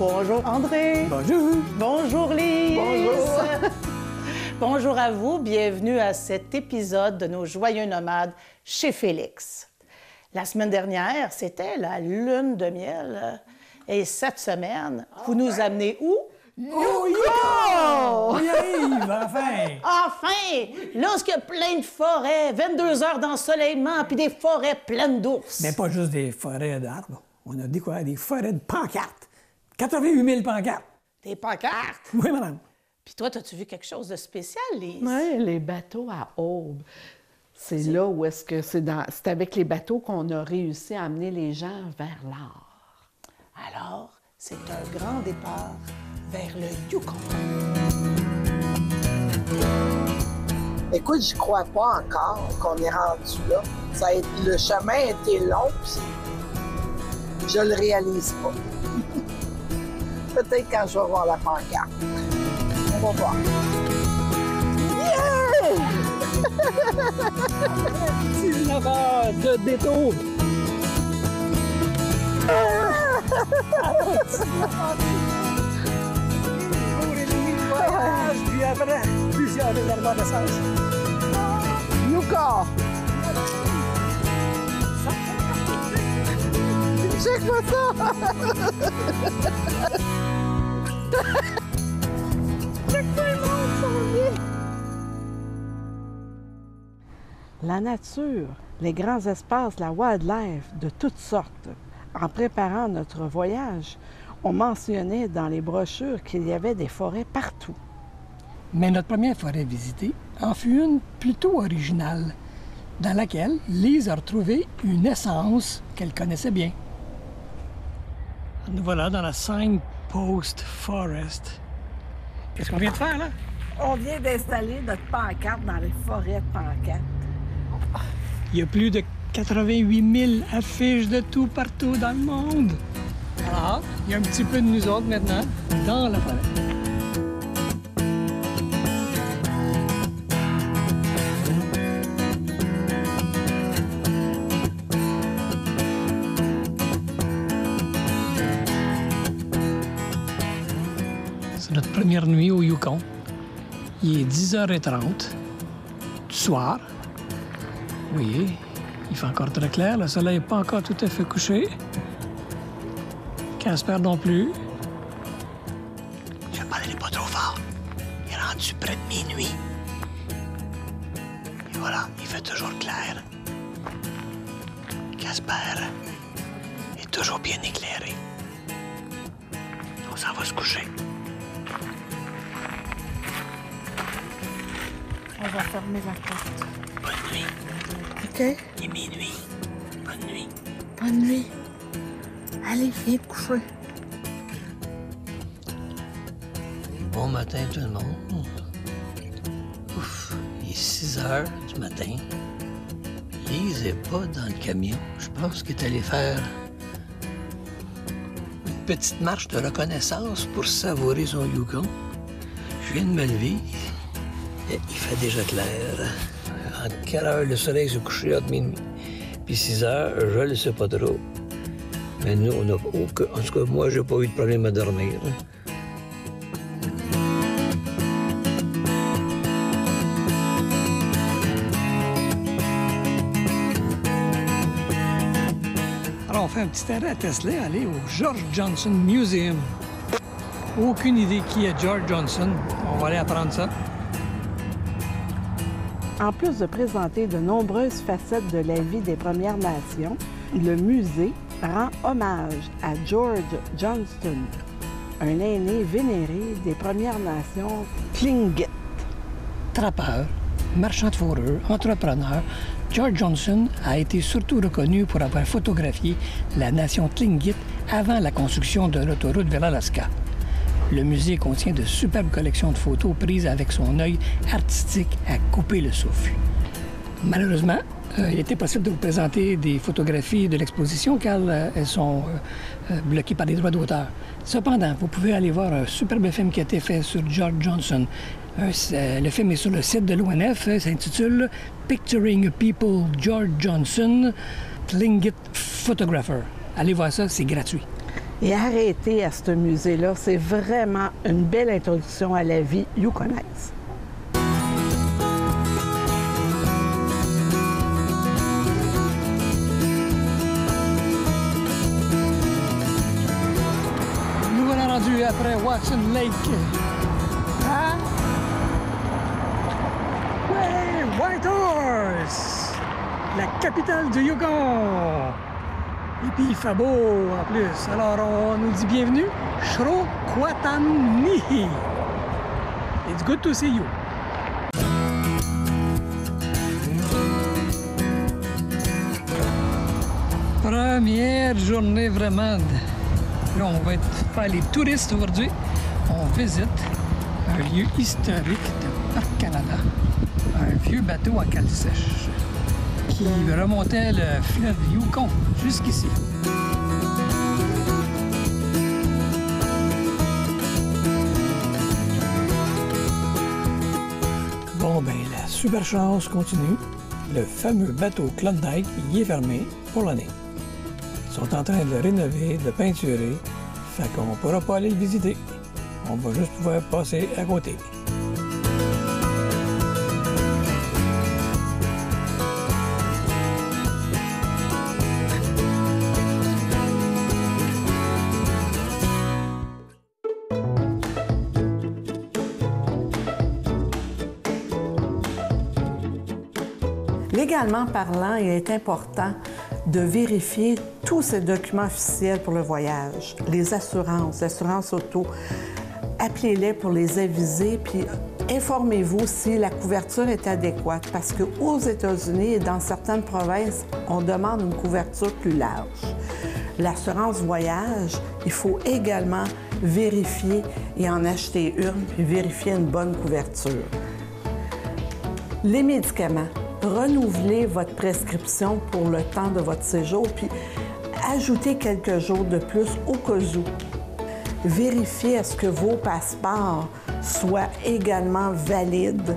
Bonjour André. Bonjour. Bonjour Lise. Bonjour. Bonjour à vous, bienvenue à cet épisode de nos Joyeux Nomades chez Félix. La semaine dernière, c'était la lune de miel. Et cette semaine, vous nous amenez où? On y arrive, enfin! Enfin! Là, il y a plein de forêts, 22 heures d'ensoleillement, puis des forêts pleines d'ours. Mais pas juste des forêts d'arbres. On a découvert des forêts de pancartes. 88 000 pancartes. Des pancartes. Oui, madame. Puis toi, as-tu vu quelque chose de spécial, Lise? Oui, les bateaux à aube. C'est là où est-ce que c'est avec les bateaux qu'on a réussi à amener les gens vers l'art. Alors, c'est un grand départ vers le Yukon. Écoute, je crois pas encore qu'on est rendu là. Le chemin a été long, puis je le réalise pas. Peut-être quand je vais voir la pancarte. On va voir. Yeah! 19 heures de détour. Puis après, plusieurs réservoirs d'essence. Yukon! Check-moi ça! Check-moi le monde, ça vient! La nature, les grands espaces, la wildlife de toutes sortes. En préparant notre voyage, on mentionnait dans les brochures qu'il y avait des forêts partout. Mais notre première forêt visitée en fut une plutôt originale, dans laquelle Lise a retrouvé une essence qu'elle connaissait bien. Nous voilà dans la Signpost Forest. Qu'est-ce qu'on vient de faire, là? On vient d'installer notre pancarte dans les forêts de pancartes. Il y a plus de 88 000 affiches de tout partout dans le monde. Alors, il y a un petit peu de nous autres maintenant dans la forêt. C'est notre première nuit au Yukon. Il est 10h30 du soir. Vous voyez, il fait encore très clair. Le soleil n'est pas encore tout à fait couché. Casper non plus. Je ne parlerai pas trop fort. Il est rendu près de minuit. Et voilà, il fait toujours clair. Casper est toujours bien éclairé. On s'en va se coucher. On va fermer la porte. Bonne nuit. OK? Il est minuit. Bonne nuit. Bonne nuit. Allez, viens te coucher. Bon matin tout le monde. Ouf, il est 6 heures du matin. Lise n'est pas dans le camion. Je pense qu'elle est allée faire une petite marche de reconnaissance pour savourer son Yukon. Je viens de me lever. Et il fait déjà clair. En quelle heure le soleil se couché entre minuit puis 6 heures, je ne le sais pas trop. Mais nous, on n'a aucun... En tout cas, moi, j'ai pas eu de problème à dormir. Alors, on fait un petit arrêt à Tesla, aller au George Johnson Museum. Aucune idée qui est George Johnson. On va aller apprendre ça. En plus de présenter de nombreuses facettes de la vie des Premières Nations, le musée rend hommage à George Johnston, un aîné vénéré des Premières Nations Tlingit. Trappeur, marchand de fourrure, entrepreneur, George Johnson a été surtout reconnu pour avoir photographié la nation Tlingit avant la construction de l'autoroute vers l'Alaska. Le musée contient de superbes collections de photos prises avec son œil artistique à couper le souffle. Malheureusement, il était possible de vous présenter des photographies de l'exposition car elles sont bloquées par des droits d'auteur. Cependant, vous pouvez aller voir un superbe film qui a été fait sur George Johnson. Le film est sur le site de l'ONF, ça s'intitule « Picturing People George Johnson, Tlingit Photographer ». Allez voir ça, c'est gratuit. Et arrêtez à ce musée-là, c'est vraiment une belle introduction à la vie yukonnaise. Nous voilà rendus après Watson Lake. Hein? Ouais, Whitehorse, la capitale du Yukon. Et puis il fait beau en plus. Alors on nous dit bienvenue, Shroquatamnihi. It's good to see you. Première journée vraiment. Là, on va faire les touristes aujourd'hui. On visite un lieu historique de Parc Canada. Un vieux bateau en cale sèche qui remontait le fleuve Yukon jusqu'ici. Bon, ben la super chance continue. Le fameux bateau Klondike y est fermé pour l'année. Ils sont en train de le rénover, de le peinturer, fait qu'on ne pourra pas aller le visiter. On va juste pouvoir passer à côté. Légalement parlant, il est important de vérifier tous ces documents officiels pour le voyage. Les assurances, l'assurance auto, appelez-les pour les aviser, puis informez-vous si la couverture est adéquate, parce qu'aux États-Unis et dans certaines provinces, on demande une couverture plus large. L'assurance voyage, il faut également vérifier et en acheter une, puis vérifier une bonne couverture. Les médicaments. Renouvelez votre prescription pour le temps de votre séjour, puis ajoutez quelques jours de plus au cas où. Vérifiez à ce que vos passeports soient également valides.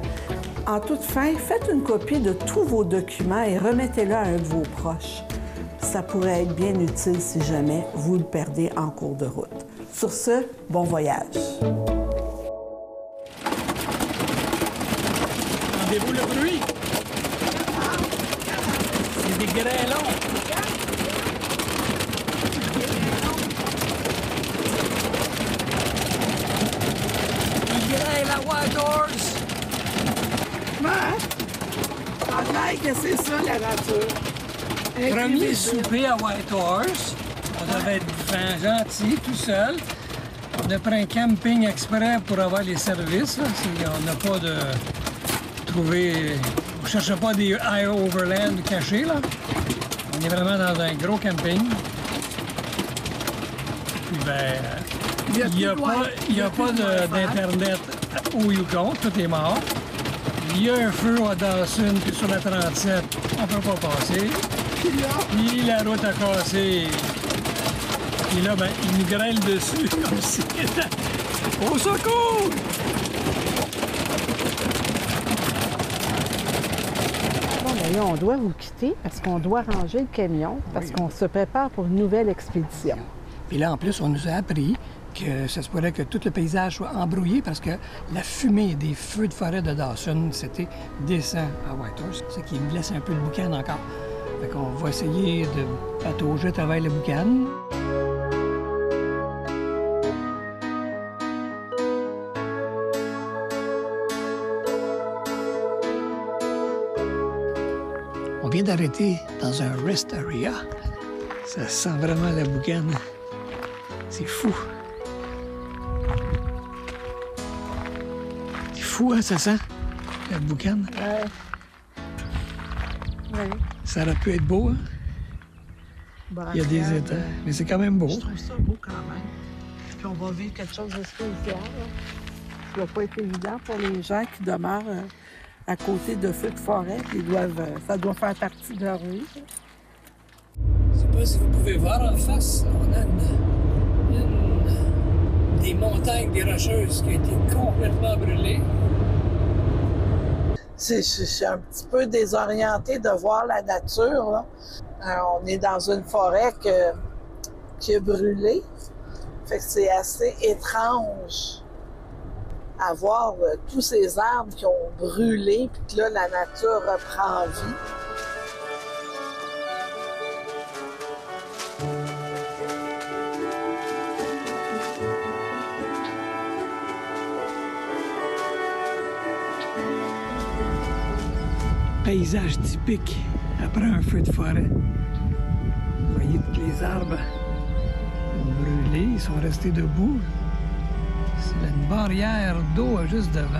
En toute fin, faites une copie de tous vos documents et remettez-le à un de vos proches. Ça pourrait être bien utile si jamais vous le perdez en cours de route. Sur ce, bon voyage! Entendez-vous le bruit? C'est des grêlons. Ils grêlent à Whitehorse. Que c'est ça, la nature. Premier souper à Whitehorse. On devait être gentil, tout seul. On a pris un camping exprès pour avoir les services. Là. On n'a pas de trouver. On ne cherche pas des high overland cachés. Là. On est vraiment dans un gros camping. Puis ben, il n'y a pas d'Internet au Yukon, tout est mort. Il y a un feu à Dawson, puis sur la 37, on ne peut pas passer. Puis la route a cassé. Et là, ben, il nous grêle dessus, comme si c'était au secours! Bon, ben là, on doit vous quitter parce qu'on doit ranger le camion, parce qu'on se prépare pour une nouvelle expédition. Puis là, en plus, on nous a appris que ça se pourrait que tout le paysage soit embrouillé parce que la fumée des feux de forêt de Dawson, c'était descend à Whitehorse, ce qui me laisse un peu le boucan encore. Fait qu'on va essayer de patauger à travers le boucan. On vient d'arrêter dans un rest area. Ça sent vraiment la boucane. C'est fou. C'est fou, hein, ça sent, la boucane. Ouais. Ça aurait pu être beau, hein? Bon, Il y a des étangs, mais c'est quand même beau. Je trouve ça beau quand même. Puis on va vivre quelque chose de spécial. Ça ne va pas être évident pour les gens qui demeurent à côté de feux de forêt. Ça doit faire partie de leur vie. Je ne sais pas si vous pouvez voir en face, on a des montagnes, des rocheuses qui ont été complètement brûlées. Je suis un petit peu désorientée de voir la nature, là. On est dans une forêt que qui a brûlé. Fait que c'est assez étrange à voir tous ces arbres qui ont brûlé, puis que là, la nature reprend vie. Paysage typique après un feu de forêt. Vous voyez que les arbres ont brûlé, ils sont restés debout. C'est une barrière d'eau juste devant.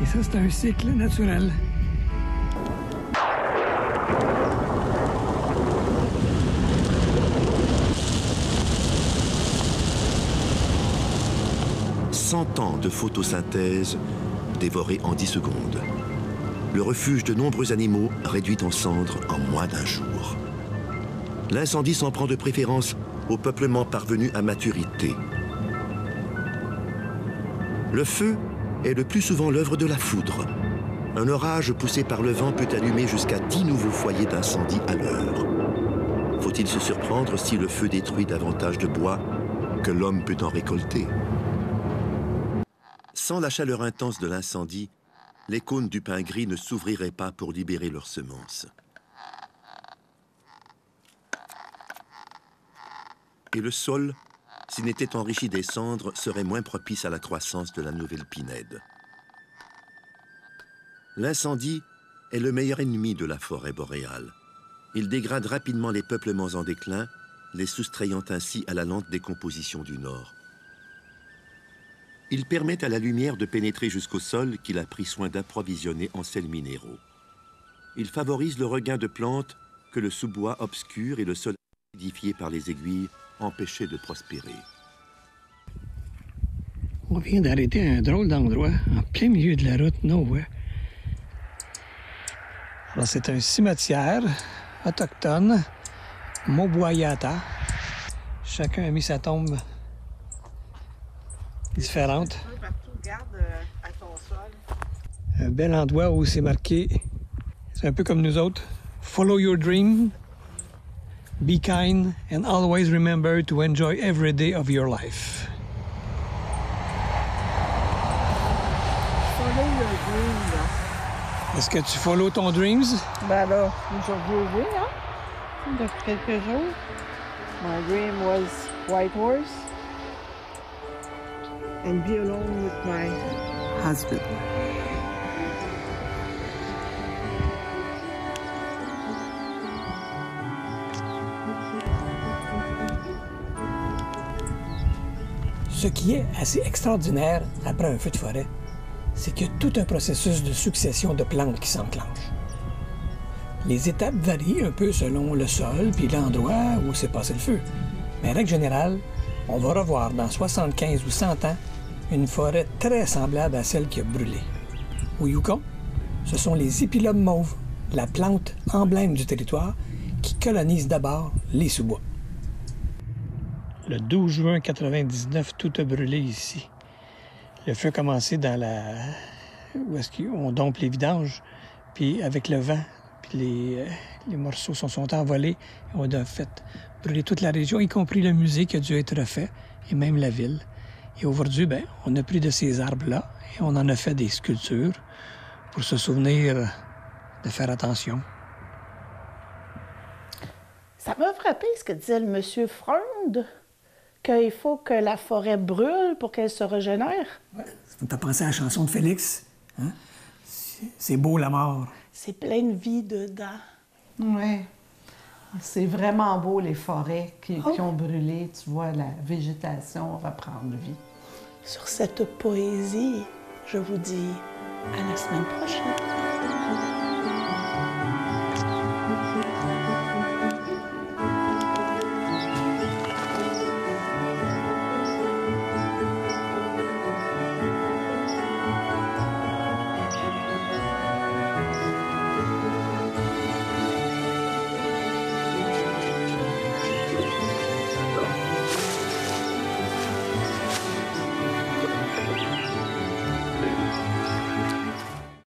Et ça, c'est un cycle naturel. « 100 ans de photosynthèse dévorés en 10 secondes. Le refuge de nombreux animaux réduit en cendres en moins d'un jour. L'incendie s'en prend de préférence au peuplement parvenu à maturité. Le feu est le plus souvent l'œuvre de la foudre. Un orage poussé par le vent peut allumer jusqu'à 10 nouveaux foyers d'incendie à l'heure. Faut-il se surprendre si le feu détruit davantage de bois que l'homme peut en récolter? Sans la chaleur intense de l'incendie, les cônes du pin gris ne s'ouvriraient pas pour libérer leurs semences. Et le sol, s'il n'était enrichi des cendres, serait moins propice à la croissance de la nouvelle pinède. L'incendie est le meilleur ennemi de la forêt boréale. Il dégrade rapidement les peuplements en déclin, les soustrayant ainsi à la lente décomposition du nord. Il permet à la lumière de pénétrer jusqu'au sol qu'il a pris soin d'approvisionner en sels minéraux. Il favorise le regain de plantes que le sous-bois obscur et le sol édifié par les aiguilles empêchaient de prospérer. On vient d'arrêter un drôle d'endroit, en plein milieu de la route, nowhere. Alors, c'est un cimetière autochtone, Moboyata. Chacun a mis sa tombe différente. Partout, garde à ton sol. Un bel endroit où c'est marqué, c'est un peu comme nous autres, Follow your dream, be kind, and always remember to enjoy every day of your life. Follow your dream, là. Est-ce que tu follow ton dreams? Ben là, aujourd'hui, oui, hein? Depuis quelques jours. My dream was white horse and be alone with my husband. Ce qui est assez extraordinaire après un feu de forêt, c'est qu'il y a tout un processus de succession de plantes qui s'enclenche. Les étapes varient un peu selon le sol puis l'endroit où s'est passé le feu. Mais en règle générale, on va revoir dans 75 ou 100 ans une forêt très semblable à celle qui a brûlé. Au Yukon, ce sont les épilobes mauves, la plante emblème du territoire, qui colonisent d'abord les sous-bois. Le 12 juin 1999, tout a brûlé ici. Le feu a commencé dans la... où est-ce qu'on dompe les vidanges, puis avec le vent, puis les morceaux sont envolés, et on a fait brûler toute la région, y compris le musée qui a dû être refait, et même la ville. Et aujourd'hui, bien, on a pris de ces arbres-là, et on en a fait des sculptures pour se souvenir de faire attention. Ça m'a frappé ce que disait le monsieur Freund, qu'il faut que la forêt brûle pour qu'elle se régénère. Ouais. Ça me fait penser à la chanson de Félix. Hein? C'est beau la mort. C'est plein de vie dedans. Oui. C'est vraiment beau, les forêts qui ont brûlé. Tu vois, la végétation reprendre vie. Sur cette poésie, je vous dis à la semaine prochaine.